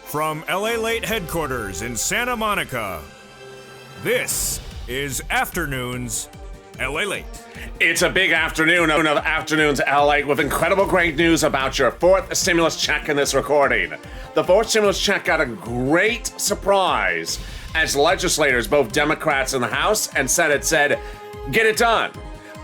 From LALATE headquarters in Santa Monica, this is Afternoons LALATE. It's a big afternoon of Afternoons LALATE with incredible great news about your fourth stimulus check in this recording. The fourth stimulus check got a great surprise as legislators, both Democrats in the House and Senate, said, get it done.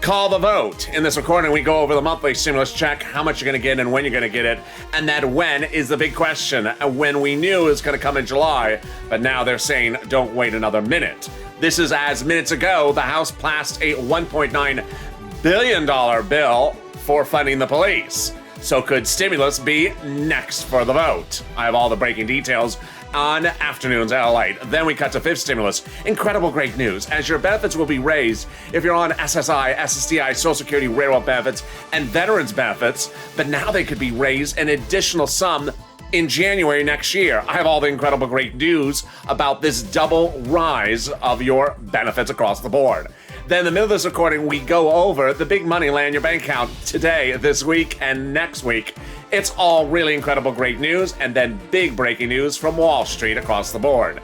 Call the vote. In this recording, we go over the monthly stimulus check, how much you're going to get and when you're going to get it. And that when is the big question. When we knew it was going to come in July, but now they're saying don't wait another minute. This is as minutes ago, the House passed a $1.9 billion bill for funding the police. So could stimulus be next for the vote? I have all the breaking details on Afternoons LALATE. Then we cut to fifth stimulus. Incredible great news, as your benefits will be raised if you're on SSI, SSDI, Social Security, railroad benefits, and veterans benefits, but now they could be raised an additional sum in January next year. I have all the incredible great news about this double rise of your benefits across the board. Then in the middle of this recording, we go over the big money land in your bank account today, this week, and next week. It's all really incredible great news, and then big breaking news from Wall Street across the board.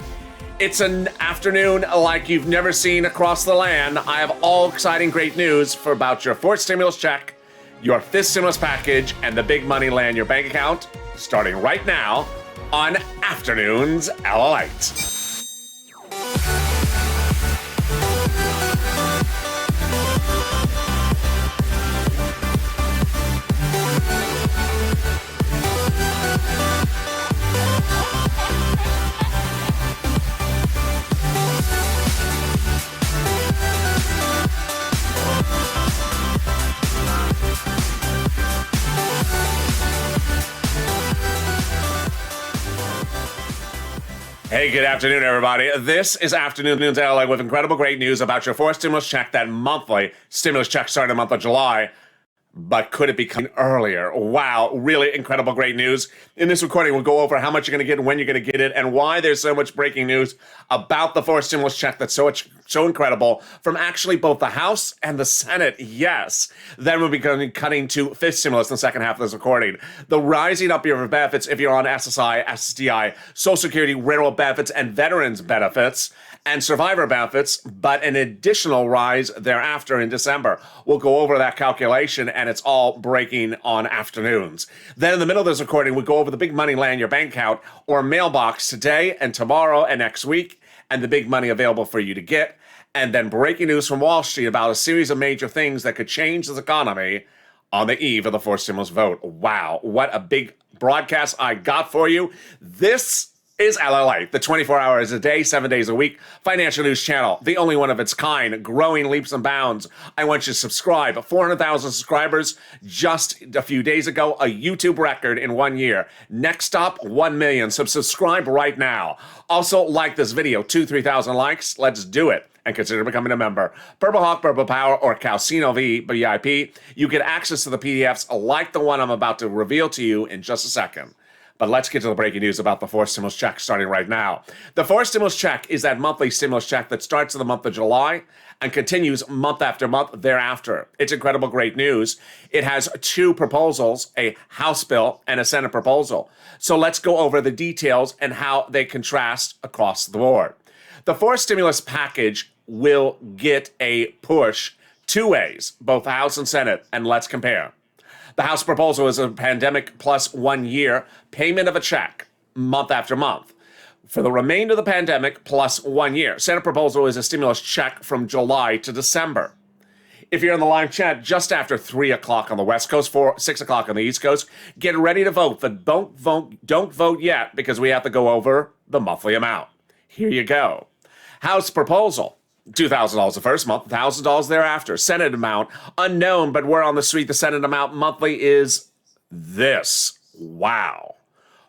It's an afternoon like you've never seen across the land. I have all exciting great news for about your fourth stimulus check, your fifth stimulus package, and the big money land in your bank account, starting right now on Afternoons LALATE. Hey, good afternoon, everybody. This is Afternoons LA with incredible great news about your fourth stimulus check, that monthly stimulus check starting in the month of July. But could it be coming earlier? Wow, really incredible great news. In this recording, we'll go over how much you're going to get and when you're going to get it and why there's so much breaking news about the fourth stimulus check that's so incredible from actually both the House and the Senate. Yes. Then we'll be cutting to fifth stimulus in the second half of this recording. The rising up your benefits if you're on SSI, SSDI, Social Security, railroad benefits, and veterans benefits, and survivor benefits, but an additional rise thereafter in December. We'll go over that calculation, and it's all breaking on Afternoons. Then in the middle of this recording, we go over the big money land in your bank account or mailbox today and tomorrow and next week, and the big money available for you to get. And then breaking news from Wall Street about a series of major things that could change this economy on the eve of the fourth stimulus vote. Wow, what a big broadcast I got for you. This is LALATE, the 24 hours a day, 7 days a week financial news channel, the only one of its kind, growing leaps and bounds. I want you to subscribe. 400,000 subscribers just a few days ago, a YouTube record in 1 year. Next stop, 1 million. So subscribe right now. Also, like this video, 3,000 likes. Let's do it. And consider becoming a member. Purple Hawk, Purple Power, or Calcino V VIP. You get access to the PDFs like the one I'm about to reveal to you in just a second. But let's get to the breaking news about the fourth stimulus check starting right now. The fourth stimulus check is that monthly stimulus check that starts in the month of July and continues month after month thereafter. It's incredible great news. It has two proposals, a House bill and a Senate proposal. So let's go over the details and how they contrast across the board. The fourth stimulus package will get a push two ways, both House and Senate, and let's compare. The House proposal is a pandemic plus 1 year payment of a check month after month for the remainder of the pandemic plus 1 year. Senate proposal is a stimulus check from July to December. If you're in the live chat just after 3 o'clock on the West Coast, 6 o'clock on the East Coast, get ready to vote. But don't vote yet because we have to go over the monthly amount. Here you go. House proposal. $2,000 the first month, $1,000 thereafter. Senate amount, unknown, but word on the street, the Senate amount monthly is this. Wow.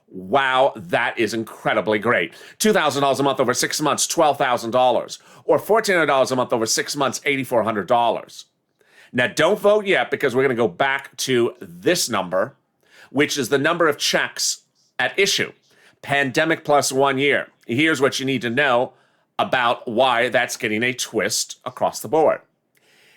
Wow, that is incredibly great. $2,000 a month over 6 months, $12,000. Or $1,400 a month over 6 months, $8,400. Now, don't vote yet because we're going to go back to this number, which is the number of checks at issue. Pandemic plus 1 year. Here's what you need to know about why that's getting a twist across the board.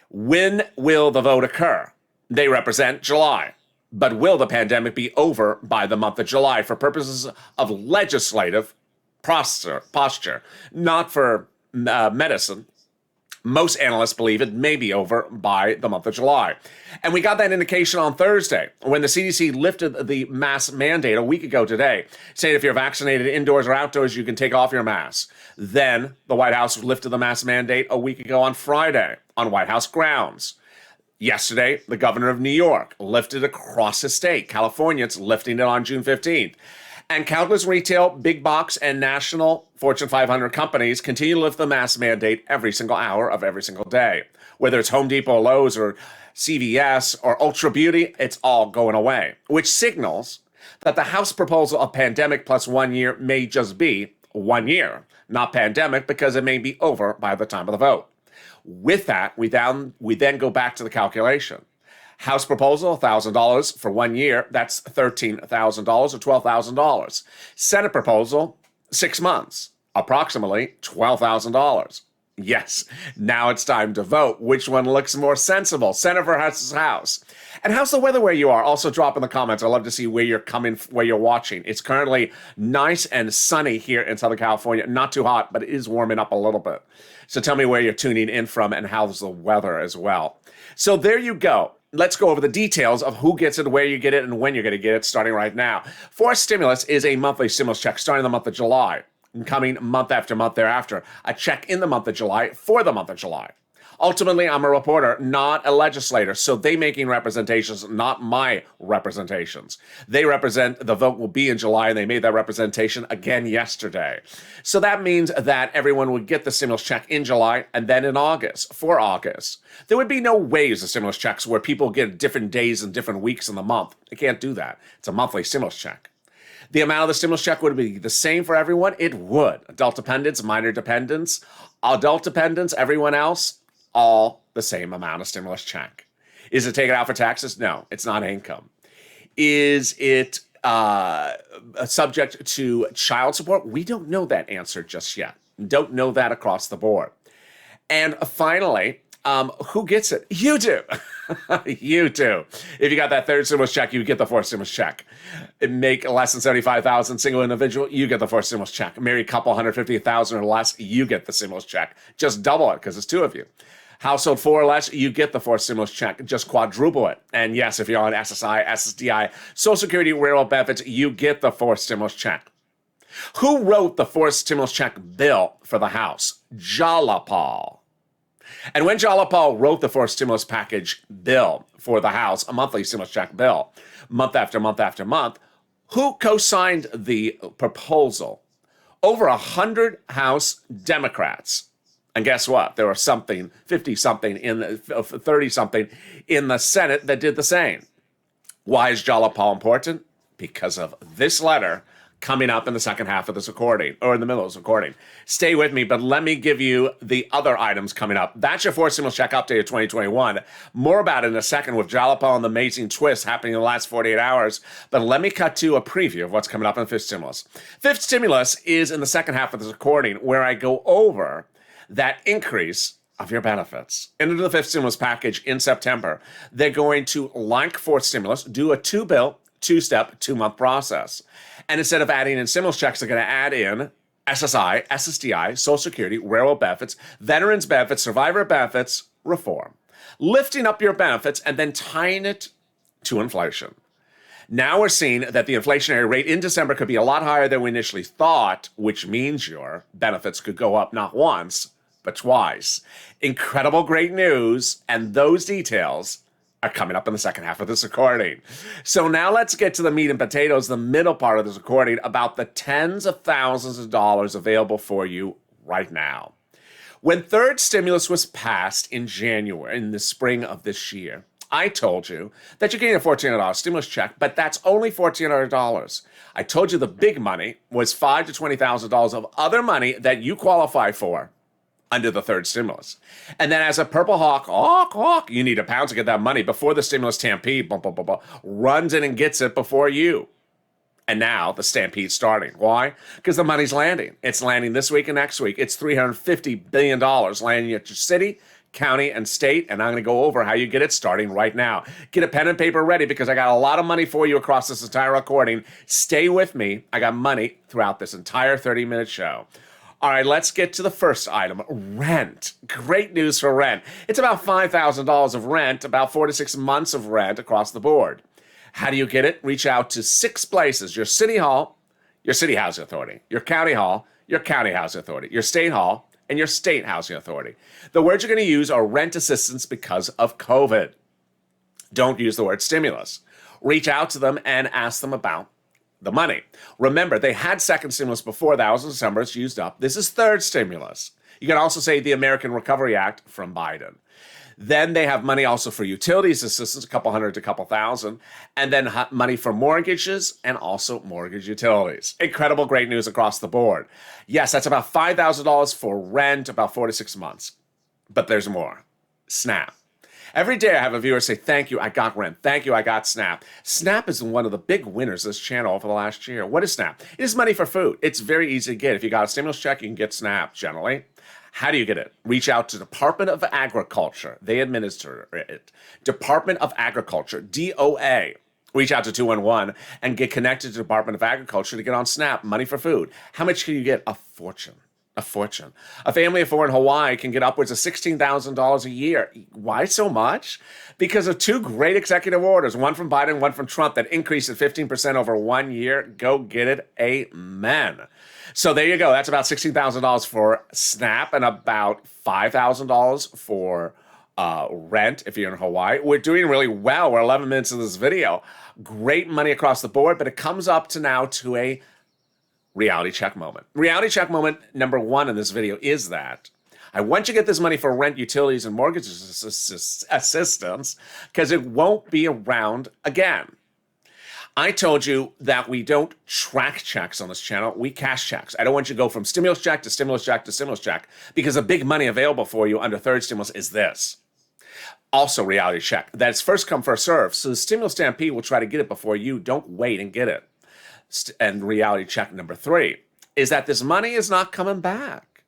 When will the vote occur? They represent July. But will the pandemic be over by the month of July for purposes of legislative posture, not for medicine? Most analysts believe it may be over by the month of July. And we got that indication on Thursday when the CDC lifted the mask mandate a week ago today, saying if you're vaccinated indoors or outdoors, you can take off your mask. Then the White House lifted the mask mandate a week ago on Friday on White House grounds. Yesterday, the governor of New York lifted across the state. Californians lifting it on June 15th. And countless retail, big box, and national Fortune 500 companies continue to lift the mask mandate every single hour of every single day. Whether it's Home Depot, Lowe's, or CVS, or Ultra Beauty, it's all going away, which signals that the House proposal of pandemic plus 1 year may just be 1 year, not pandemic, because it may be over by the time of the vote. With that, we then go back to the calculation. House proposal, $1,000 for 1 year. That's $13,000 or $12,000. Senate proposal, 6 months, approximately $12,000. Yes, now it's time to vote. Which one looks more sensible? Senate versus House. And how's the weather where you are? Also drop in the comments. I'd love to see where you're watching. It's currently nice and sunny here in Southern California. Not too hot, but it is warming up a little bit. So tell me where you're tuning in from and how's the weather as well. So there you go. Let's go over the details of who gets it, where you get it, and when you're going to get it, starting right now. Forced stimulus is a monthly stimulus check starting the month of July and coming month after month thereafter. A check in the month of July for the month of July. Ultimately, I'm a reporter, not a legislator, so they making representations, not my representations. They represent the vote will be in July, and they made that representation again yesterday. So that means that everyone would get the stimulus check in July and then in August, for August. There would be no waves of stimulus checks where people get different days and different weeks in the month. They can't do that. It's a monthly stimulus check. The amount of the stimulus check would be the same for everyone? It would. Adult dependents, minor dependents, adult dependents, everyone else, all the same amount of stimulus check. Is it taken out for taxes? No, it's not income. Is it subject to child support? We don't know that answer just yet. Don't know that across the board. And finally, who gets it? You do. You do. If you got that third stimulus check, you get the fourth stimulus check. Make less than $75,000 single individual, you get the fourth stimulus check. Married couple, $150,000 or less, you get the stimulus check. Just double it because it's two of you. Household 4 or less, you get the fourth stimulus check. Just quadruple it. And yes, if you're on SSI, SSDI, Social Security, railroad benefits, you get the fourth stimulus check. Who wrote the fourth stimulus check bill for the House? Jalapal. And when Jalapal wrote the fourth stimulus package bill for the House, a monthly stimulus check bill, month after month after month, who co-signed the proposal? Over 100 House Democrats. And guess what? There were 50-something, 30-something in the Senate that did the same. Why is Jalapal important? Because of this letter coming up in the second half of this recording, or in the middle of this recording. Stay with me, but let me give you the other items coming up. That's your fourth stimulus check update of 2021. More about it in a second with Jalapal and the amazing twist happening in the last 48 hours. But let me cut to a preview of what's coming up in the fifth stimulus. Fifth stimulus is in the second half of this recording, where I go over that increase of your benefits. Into the fifth stimulus package in September, they're going to, like fourth stimulus, do a two-step, 2-month process. And instead of adding in stimulus checks, they're going to add in SSI, SSDI, Social Security, railroad benefits, veterans benefits, survivor benefits, reform. Lifting up your benefits and then tying it to inflation. Now we're seeing that the inflationary rate in December could be a lot higher than we initially thought, which means your benefits could go up not once, but twice. Incredible great news, and those details are coming up in the second half of this recording. So now let's get to the meat and potatoes, the middle part of this recording, about the tens of thousands of dollars available for you right now. When third stimulus was passed in January, in the spring of this year, I told you that you're getting a $1,400 stimulus check, but that's only $1,400. I told you the big money was $5,000 to $20,000 of other money that you qualify for under the third stimulus. And then as a purple hawk, you need £1 to get that money before the stimulus stampede runs in and gets it before you. And now the stampede's starting. Why? Because the money's landing. It's landing this week and next week. It's $350 billion landing at your city, county, and state, and I'm going to go over how you get it starting right now. Get a pen and paper ready because I got a lot of money for you across this entire recording. Stay with me. I got money throughout this entire 30-minute show. All right, let's get to the first item, rent. Great news for rent. It's about $5,000 of rent, about 4 to 6 months of rent across the board. How do you get it? Reach out to 6 places: your city hall, your city housing authority, your county hall, your county housing authority, your state hall, and your state housing authority. The words you're going to use are rent assistance because of COVID. Don't use the word stimulus. Reach out to them and ask them about the money. Remember, they had second stimulus before. That was in December. It's used up. This is third stimulus. You can also say the American Recovery Act from Biden. Then they have money also for utilities assistance, a couple hundred to a couple thousand, and then money for mortgages and also mortgage utilities. Incredible, great news across the board. Yes, that's about $5,000 for rent, about 4 to 6 months. But there's more. SNAP. Every day I have a viewer say, thank you, I got rent. Thank you, I got SNAP. SNAP is one of the big winners of this channel over the last year. What is SNAP? It is money for food. It's very easy to get. If you got a stimulus check, you can get SNAP generally. How do you get it? Reach out to Department of Agriculture. They administer it. Department of Agriculture, DOA. Reach out to 211 and get connected to Department of Agriculture to get on SNAP, money for food. How much can you get? A fortune. A fortune. A family of 4 in Hawaii can get upwards of $16,000 a year. Why so much? Because of 2 great executive orders, one from Biden, one from Trump, that increased it 15% over 1 year. Go get it. Amen. So there you go. That's about $16,000 for SNAP and about $5,000 for rent if you're in Hawaii. We're doing really well. We're 11 minutes into this video. Great money across the board, but it comes up to now to a reality check moment. Reality check moment number 1 in this video is that I want you to get this money for rent, utilities, and mortgage assistance because it won't be around again. I told you that we don't track checks on this channel. We cash checks. I don't want you to go from stimulus check to stimulus check to stimulus check because the big money available for you under third stimulus is this. Also, reality check. That's first come, first serve. So the stimulus stampede will try to get it before you. Don't wait and get it. And reality check number 3 is that this money is not coming back.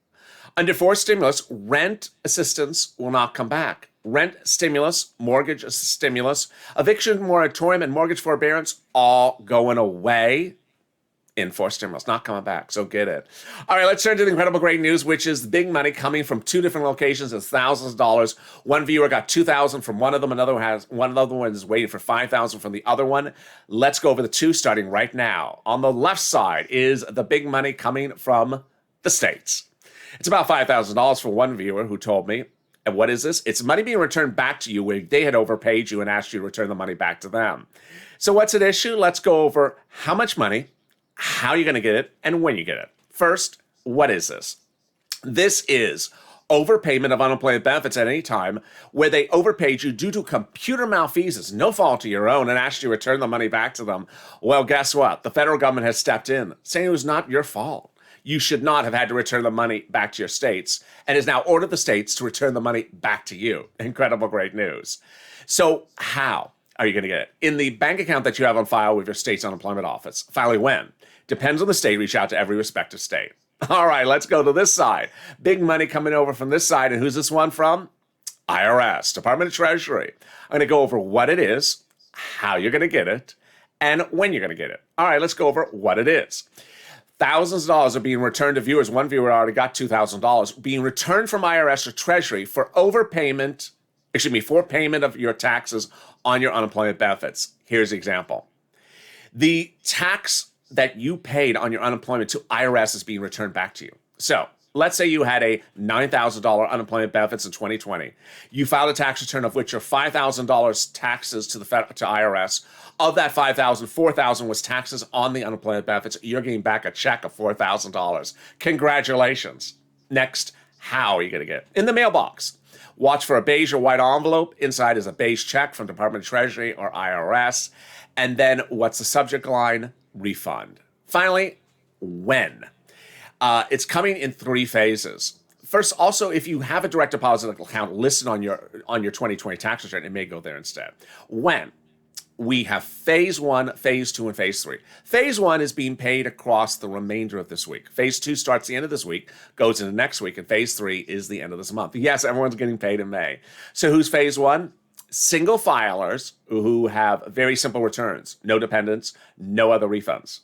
Under fourth stimulus, rent assistance will not come back. Rent stimulus, mortgage stimulus, eviction moratorium, and mortgage forbearance all going away in fourth stimulus, not coming back. So get it. All right, let's turn to the incredible great news, which is big money coming from 2 different locations. It's thousands of dollars. One viewer got $2,000 from one of them. Another one is waiting for $5,000 from the other one. Let's go over the 2 starting right now. On the left side is the big money coming from the states. It's about $5,000 for one viewer who told me. And what is this? It's money being returned back to you where they had overpaid you and asked you to return the money back to them. So what's at issue? Let's go over how much money, how you're going to get it, and when you get it. First, what is this? This is overpayment of unemployment benefits at any time where they overpaid you due to computer malfeasance, no fault of your own, and asked you to return the money back to them. Well, guess what? The federal government has stepped in, saying it was not your fault. You should not have had to return the money back to your states and has now ordered the states to return the money back to you. Incredible, great news. So how are you going to get it? In the bank account that you have on file with your state's unemployment office. Filing when? Depends on the state. Reach out to every respective state. All right, let's go to this side. Big money coming over from this side. And who's this one from? IRS, Department of Treasury. I'm going to go over what it is, how you're going to get it, and when you're going to get it. All right, let's go over what it is. Thousands of dollars are being returned to viewers. One viewer already got $2,000 being returned from IRS or Treasury for overpayment, for payment of your taxes on your unemployment benefits. Here's the example. The tax that you paid on your unemployment to IRS is being returned back to you. So let's say you had a $9,000 unemployment benefits in 2020. You filed a tax return of which your $5,000 taxes to IRS. Of that $5,000, $4,000 was taxes on the unemployment benefits. You're getting back a check of $4,000. Congratulations. Next, how are you going to get it? In the mailbox. Watch for a beige or white envelope. Inside is a beige check from Department of Treasury or IRS. And then what's the subject line? Refund. Finally, when? It's coming in 3 phases. First, also, if you have a direct deposit account listed on your 2020 tax return, it may go there instead. When? we have phase 1, phase 2, and phase 3. Phase 1 is being paid across the remainder of this week. Phase 2 starts the end of this week, goes into next week, and phase 3 is the end of this month. Yes, everyone's getting paid in May. So who's phase 1? Single filers who have very simple returns, no dependents, no other refunds.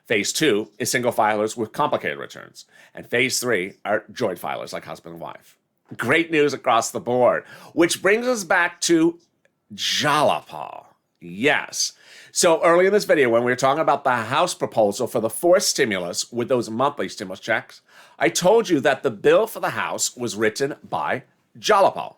Phase 2 is single filers with complicated returns. And phase 3 are joint filers like husband and wife. Great news across the board, which brings us back to Jalapa. Yes. So early in this video, when we were talking about the House proposal for the forced stimulus with those monthly stimulus checks, I told you that the bill for the House was written by Jalapa.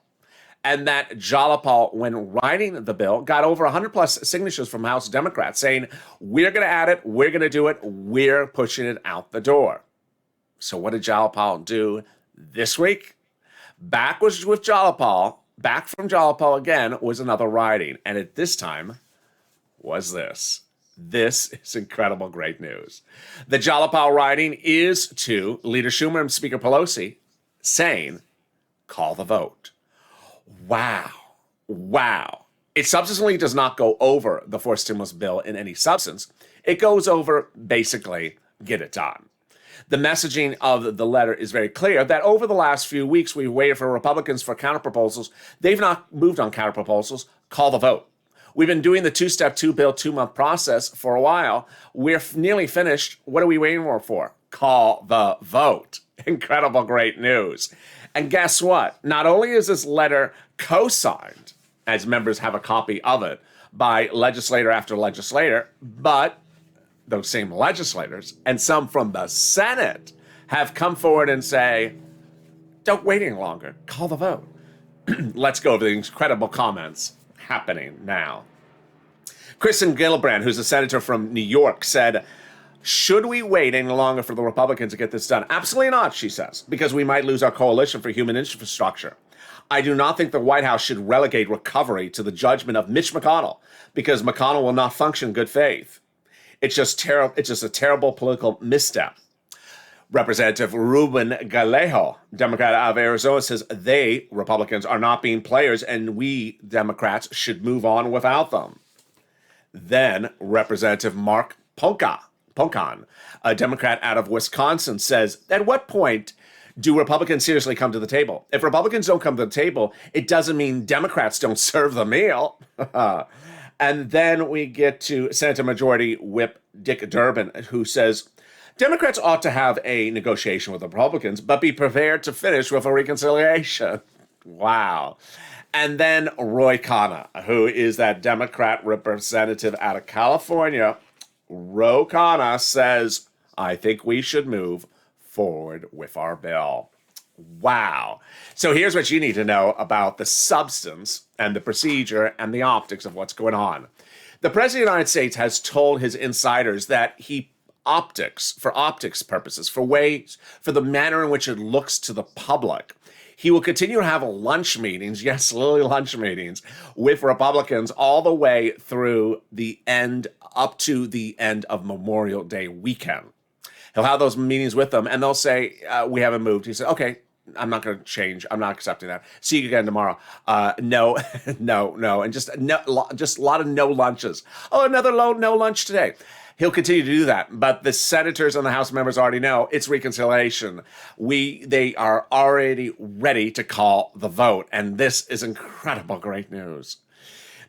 And that Jalapa, when writing the bill, got over 100 plus signatures from House Democrats saying, we're going to add it, we're going to do it, we're pushing it out the door. So what did Jalapa do this week? Back from Jalapa again was another writing. And at this time was this. This is incredible great news. The Jalapa writing is to Leader Schumer and Speaker Pelosi saying, call the vote. Wow. It substantially does not go over the forced stimulus bill in any substance. It goes over basically get it done. The messaging of the letter is very clear that over the last few weeks, we've waited for Republicans for counterproposals. They've not moved on counterproposals. Call the vote. We've been doing the two-step, two-bill, two-month process for a while. We're nearly finished. What are we waiting for? Call the vote. Incredible great news. And guess what? Not only is this letter co-signed, as members have a copy of it, by legislator after legislator, but those same legislators and some from the Senate have come forward and say, don't wait any longer. Call the vote. Let's go over the incredible comments happening now. Kristen Gillibrand, who's a senator from New York, said, should we wait any longer for the Republicans to get this done? Absolutely not, she says, because we might lose our coalition for human infrastructure. I do not think the White House should relegate recovery to the judgment of Mitch McConnell, because McConnell will not function in good faith. It's just a terrible political misstep. Representative Ruben Galejo, Democrat out of Arizona, says they, Republicans, are not being players and we, Democrats, should move on without them. Then Representative Mark Ponkan, a Democrat out of Wisconsin, says, at what point do Republicans seriously come to the table? If Republicans don't come to the table, it doesn't mean Democrats don't serve the meal. And then we get to Senate Majority Whip Dick Durbin, who says, Democrats ought to have a negotiation with the Republicans, but be prepared to finish with a reconciliation. Wow. And then Roy Khanna, who is that Democrat representative out of California. Roy Khanna says, I think we should move forward with our bill. Wow. So here's what you need to know about the substance and the procedure and the optics of what's going on. The President of the United States has told his insiders that for optics purposes, for the manner in which it looks to the public, he will continue to have lunch meetings, yes, literally lunch meetings, with Republicans all the way through up to the end of Memorial Day weekend. He'll have those meetings with them, and they'll say, we haven't moved. He said, okay, I'm not going to change. I'm not accepting that. See you again tomorrow. No. And just a lot of no lunches. Oh, another no lunch today. He'll continue to do that. But the senators and the House members already know it's reconciliation. They are already ready to call the vote. And this is incredible great news.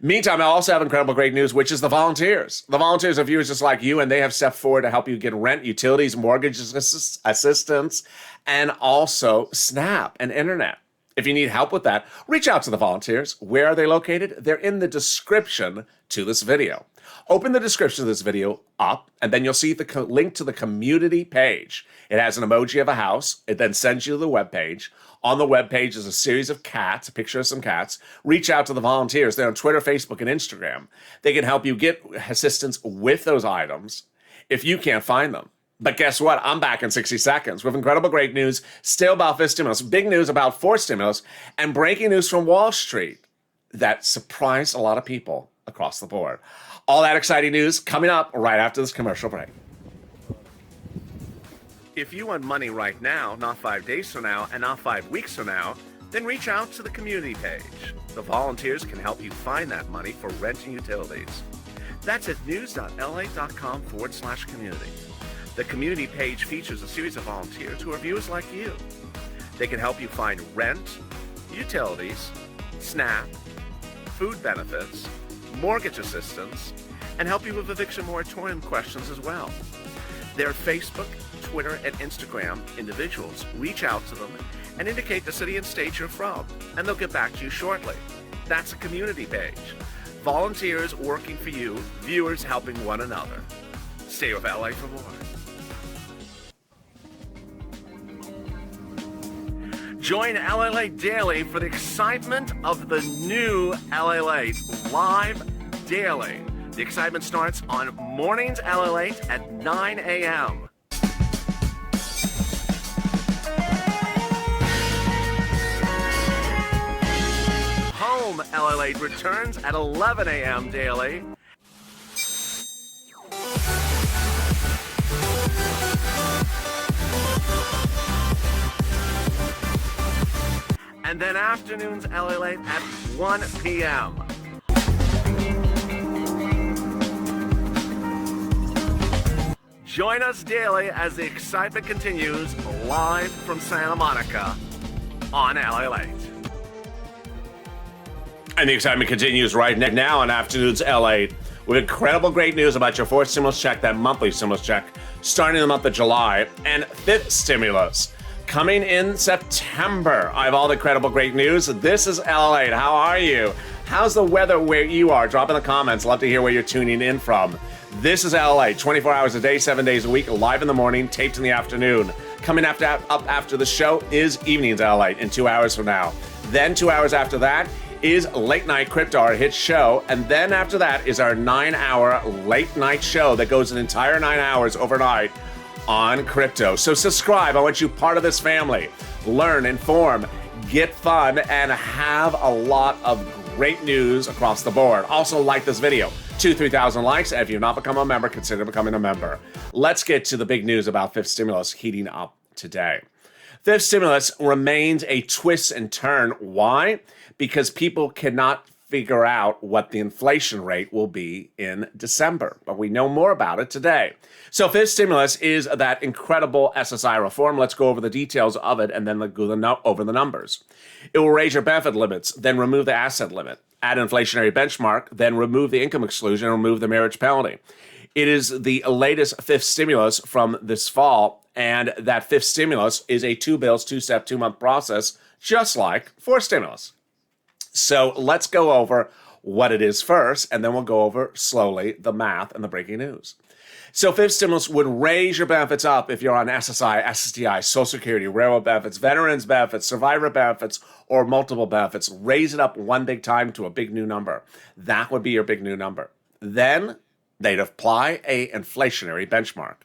Meantime, I also have incredible great news, which is the volunteers. The volunteers are viewers just like you, and they have stepped forward to help you get rent, utilities, mortgage assistance, and also SNAP and internet. If you need help with that, reach out to the volunteers. Where are they located? They're in the description to this video. Open the description of this video up, and then you'll see the link to the community page. It has an emoji of a house. It then sends you to the webpage. On the webpage is a series of cats, a picture of some cats. Reach out to the volunteers. They're on Twitter, Facebook, and Instagram. They can help you get assistance with those items if you can't find them. But guess what? I'm back in 60 seconds with incredible great news still about this stimulus, big news about forced stimulus, and breaking news from Wall Street that surprised a lot of people across the board. All that exciting news coming up right after this commercial break. If you want money right now, not 5 days from now, and not 5 weeks from now, then reach out to the community page. The volunteers can help you find that money for rent and utilities. That's at news.la.com/community. The community page features a series of volunteers who are viewers like you. They can help you find rent, utilities, SNAP, food benefits, mortgage assistance, and help you with eviction moratorium questions as well. Their Facebook, Twitter, and Instagram individuals reach out to them and indicate the city and state you're from, and they'll get back to you shortly. That's a community page. Volunteers working for you, viewers helping one another. Stay with LA for more. Join LALATE Daily for the excitement of the new LALATE live daily. The excitement starts on Mornings LALATE at 9 a.m. Home LALATE returns at 11 a.m. daily. And then Afternoons LALATE at 1 p.m. Join us daily as the excitement continues live from Santa Monica on LALATE. And the excitement continues right now on Afternoons LA with incredible great news about your fourth stimulus check, that monthly stimulus check, starting in the month of July, and fifth stimulus coming in September. I have all the incredible great news. This is LA. How are you? How's the weather where you are? Drop in the comments. Love to hear where you're tuning in from. This is LA, 24 hours a day, 7 days a week, live in the morning, taped in the afternoon. Coming up after the show is Evenings LA in 2 hours from now. Then 2 hours after that is Late Night Crypto, our hit show. And then after that is our 9-hour late night show that goes an entire 9 hours overnight on crypto. So subscribe. I want you part of this family. Learn, inform, get fun, and have a lot of great news across the board. Also like this video. 2,000-3,000 likes. And if you've not become a member, consider becoming a member. Let's get to the big news about fifth stimulus heating up today. Fifth stimulus remains a twist and turn. Why? Because people cannot figure out what the inflation rate will be in December. But we know more about it today. So fifth stimulus is that incredible SSI reform. Let's go over the details of it and then go over the numbers. It will raise your benefit limits, then remove the asset limit, add inflationary benchmark, then remove the income exclusion, and remove the marriage penalty. It is the latest fifth stimulus from this fall, and that fifth stimulus is a 2 bills, 2-step, 2-month process, just like fourth stimulus. So let's go over what it is first, and then we'll go over slowly the math and the breaking news. So fifth stimulus would raise your benefits up if you're on SSI, SSDI, Social Security, railroad benefits, veterans benefits, survivor benefits, or multiple benefits. Raise it up one big time to a big new number. That would be your big new number. Then they'd apply a inflationary benchmark.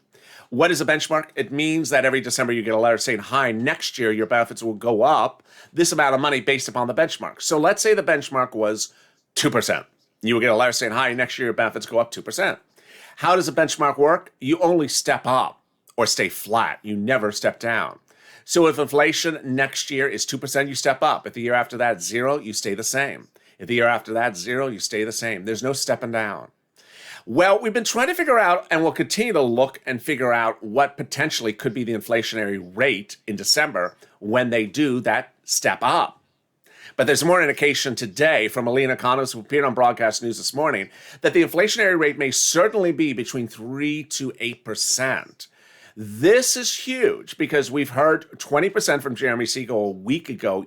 What is a benchmark? It means that every December you get a letter saying, hi, next year your benefits will go up this amount of money based upon the benchmark. So let's say the benchmark was 2%. You will get a letter saying, hi, next year your benefits go up 2%. How does a benchmark work? You only step up or stay flat. You never step down. So if inflation next year is 2%, you step up. If the year after that, 0, you stay the same. If the year after that, 0, you stay the same. There's no stepping down. Well, we've been trying to figure out, and we'll continue to look and figure out what potentially could be the inflationary rate in December when they do that step up. But there's more indication today from a leading economist who appeared on broadcast news this morning that the inflationary rate may certainly be between 3 to 8%. This is huge because we've heard 20% from Jeremy Siegel a week ago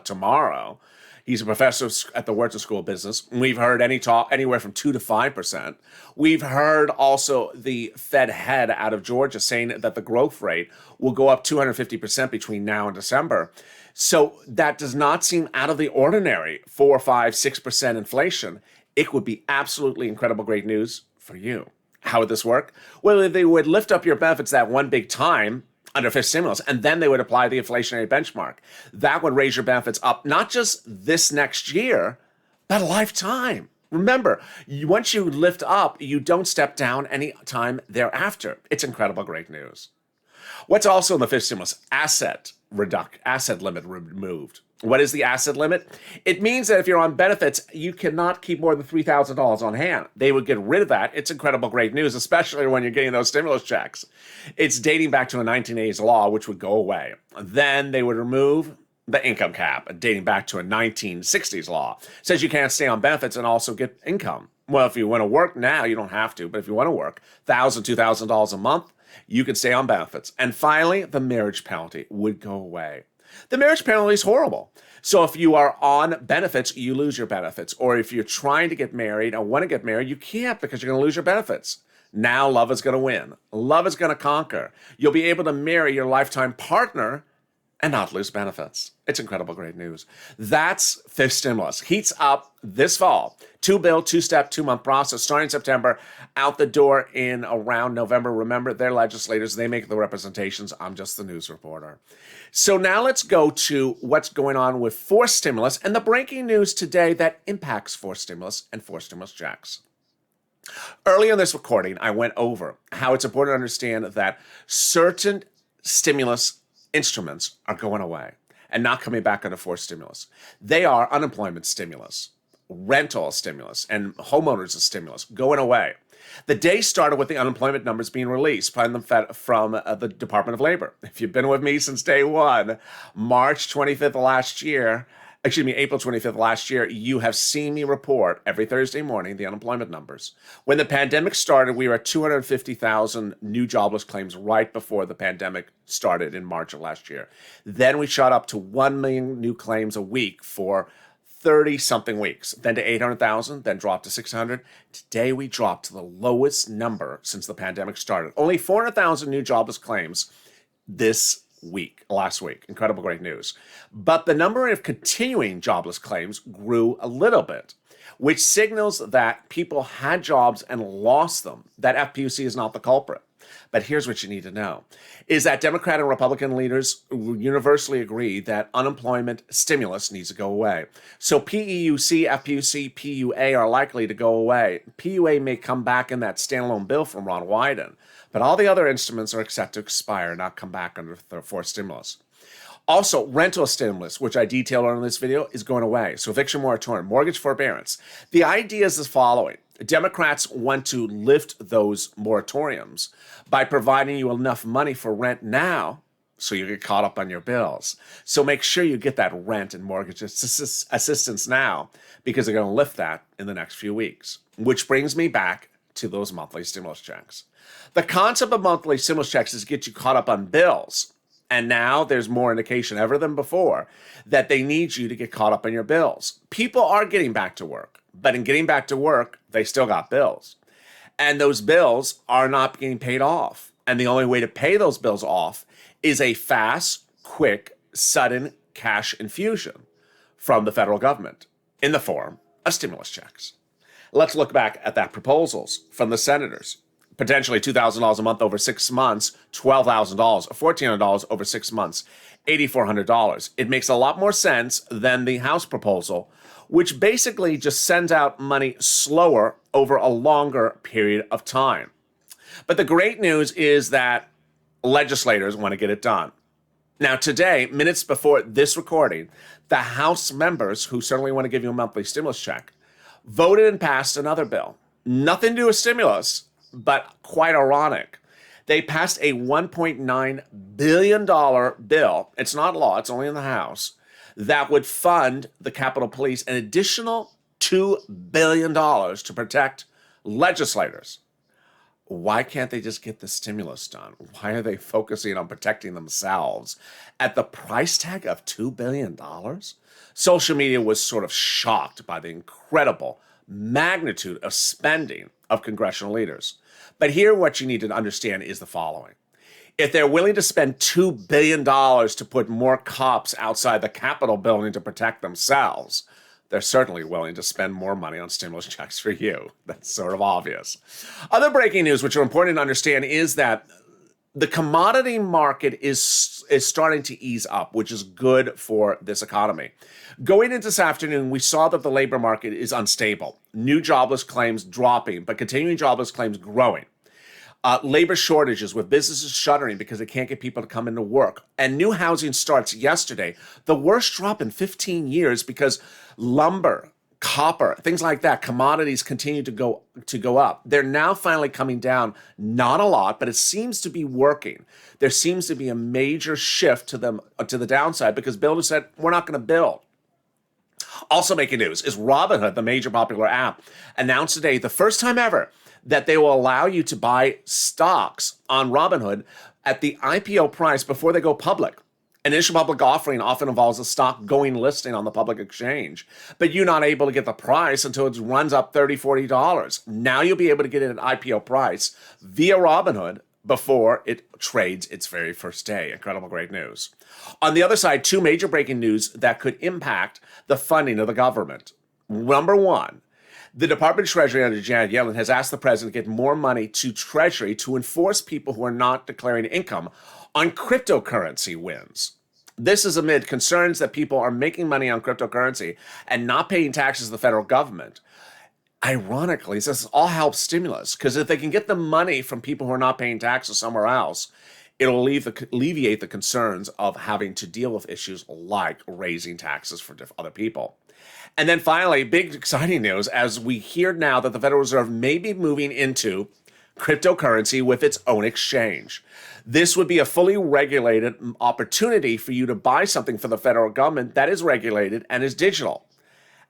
tomorrow. He's a professor at the Wharton School of Business. We've heard anywhere from 2 to 5%. We've heard also the Fed head out of Georgia saying that the growth rate will go up 250% between now and December. So that does not seem out of the ordinary, 4, 5, 6% inflation. It would be absolutely incredible great news for you. How would this work? Well, they would lift up your benefits that one big time under fifth stimulus, and then they would apply the inflationary benchmark. That would raise your benefits up, not just this next year, but a lifetime. Remember, once you lift up, you don't step down any time thereafter. It's incredible great news. What's also in the fifth stimulus? Asset limit removed. What is the asset limit? It means that if you're on benefits, you cannot keep more than $3,000 on hand. They would get rid of that. It's incredible great news, especially when you're getting those stimulus checks. It's dating back to a 1980s law, which would go away. Then they would remove the income cap, dating back to a 1960s law. It says you can't stay on benefits and also get income. Well, if you want to work now, you don't have to, but if you want to work $1,000, $2,000 a month, you can stay on benefits. And finally, the marriage penalty would go away. The marriage penalty is horrible. So if you are on benefits, you lose your benefits. Or if you're trying to get married or want to get married, you can't because you're going to lose your benefits. Now love is going to win. Love is going to conquer. You'll be able to marry your lifetime partner and not lose benefits. It's incredible great news. That's fifth stimulus. Heats up this fall. Two-bill, two-step, two-month process starting September, out the door in around November. Remember, they're legislators. They make the representations. I'm just the news reporter. So now let's go to what's going on with fourth stimulus and the breaking news today that impacts fourth stimulus and fourth stimulus checks. Earlier in this recording, I went over how it's important to understand that certain stimulus instruments are going away and not coming back under fourth stimulus. They are unemployment stimulus, rental stimulus, and homeowners stimulus going away. The day started with the unemployment numbers being released from the Department of Labor. If you've been with me since day one, April 25th last year, you have seen me report every Thursday morning the unemployment numbers. When the pandemic started, we were at 250,000 new jobless claims right before the pandemic started in March of last year. Then we shot up to 1 million new claims a week for 30-something weeks, then to 800,000, then dropped to 600. Today, we dropped to the lowest number since the pandemic started. Only 400,000 new jobless claims last week. Incredible great news. But the number of continuing jobless claims grew a little bit, which signals that people had jobs and lost them. That FPUC is not the culprit. But here's what you need to know, is that Democrat and Republican leaders universally agree that unemployment stimulus needs to go away. So PEUC, FPUC, PUA are likely to go away. PUA may come back in that standalone bill from Ron Wyden, but all the other instruments are set to expire and not come back under the fourth stimulus. Also, rental stimulus, which I detailed on this video, is going away. So eviction moratorium, mortgage forbearance. The idea is the following. Democrats want to lift those moratoriums by providing you enough money for rent now so you get caught up on your bills. So make sure you get that rent and mortgage assistance now because they're going to lift that in the next few weeks. Which brings me back to those monthly stimulus checks. The concept of monthly stimulus checks is to get you caught up on bills. And now there's more indication ever than before that they need you to get caught up on your bills. People are getting back to work, but in getting back to work, they still got bills. And those bills are not getting paid off. And the only way to pay those bills off is a fast, quick, sudden cash infusion from the federal government in the form of stimulus checks. Let's look back at that proposals from the senators. Potentially $2,000 a month over 6 months, $12,000, $1,400 over 6 months, $8,400. It makes a lot more sense than the House proposal, which basically just sends out money slower over a longer period of time. But the great news is that legislators want to get it done. Now today, minutes before this recording, the House members, who certainly want to give you a monthly stimulus check, voted and passed another bill. Nothing to do with stimulus, but quite ironic. They passed a $1.9 billion bill. It's not law, it's only in the House, that would fund the Capitol Police an additional $2 billion to protect legislators. Why can't they just get the stimulus done? Why are they focusing on protecting themselves at the price tag of $2 billion? Social media was sort of shocked by the incredible magnitude of spending of congressional leaders. But here what you need to understand is the following. If they're willing to spend $2 billion to put more cops outside the Capitol building to protect themselves, they're certainly willing to spend more money on stimulus checks for you. That's sort of obvious. Other breaking news, which are important to understand, is that the commodity market is starting to ease up, which is good for this economy. Going into this afternoon, we saw that the labor market is unstable. New jobless claims dropping, but continuing jobless claims growing. Labor shortages with businesses shuttering because they can't get people to come into work. And new housing starts yesterday. The worst drop in 15 years because lumber, copper, things like that, commodities continue to go up. They're now finally coming down, not a lot, but it seems to be working. There seems to be a major shift to the downside because builders said, we're not going to build. Also making news is Robinhood, the major popular app, announced today, the first time ever, that they will allow you to buy stocks on Robinhood at the IPO price before they go public. Initial public offering often involves a stock going listing on the public exchange, but you're not able to get the price until it runs up $30, $40. Now you'll be able to get it at IPO price via Robinhood before it trades its very first day. Incredible, great news. On the other side, two major breaking news that could impact the funding of the government. Number one, the Department of Treasury under Janet Yellen has asked the president to get more money to Treasury to enforce people who are not declaring income on cryptocurrency wins. This is amid concerns that people are making money on cryptocurrency and not paying taxes to the federal government. Ironically, this all helps stimulus because if they can get the money from people who are not paying taxes somewhere else, it'll alleviate the concerns of having to deal with issues like raising taxes for other people. And then finally, big exciting news as we hear now that the Federal Reserve may be moving into cryptocurrency with its own exchange. This would be a fully regulated opportunity for you to buy something for the federal government that is regulated and is digital.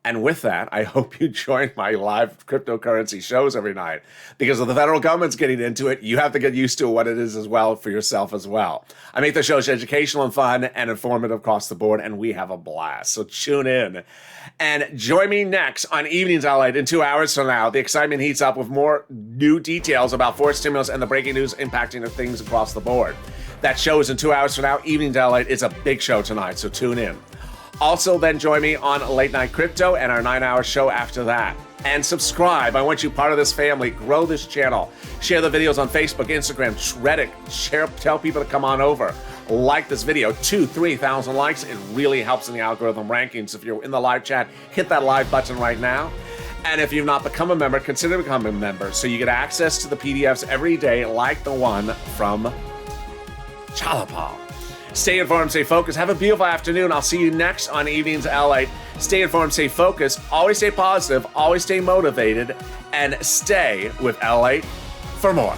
And with that, I hope you join my live cryptocurrency shows every night because if the federal government's getting into it, you have to get used to what it is as well for yourself as well. I make the shows educational and fun and informative across the board, and we have a blast. So tune in and join me next on Evenings LALATE in 2 hours from now. The excitement heats up with more new details about forced stimulus and the breaking news impacting of things across the board. That show is in 2 hours from now. Evenings LALATE is a big show tonight, so tune in. Also, then join me on Late Night Crypto and our 9-hour show after that. And subscribe. I want you part of this family. Grow this channel. Share the videos on Facebook, Instagram, Reddit. Tell people to come on over. Like this video. 2,000-3,000 likes. It really helps in the algorithm rankings. If you're in the live chat, hit that live button right now. And if you've not become a member, consider becoming a member so you get access to the PDFs every day like the one from Chalapal. Stay informed, stay focused. Have a beautiful afternoon. I'll see you next on Evenings LALATE. Stay informed, stay focused. Always stay positive. Always stay motivated. And stay with LALATE for more.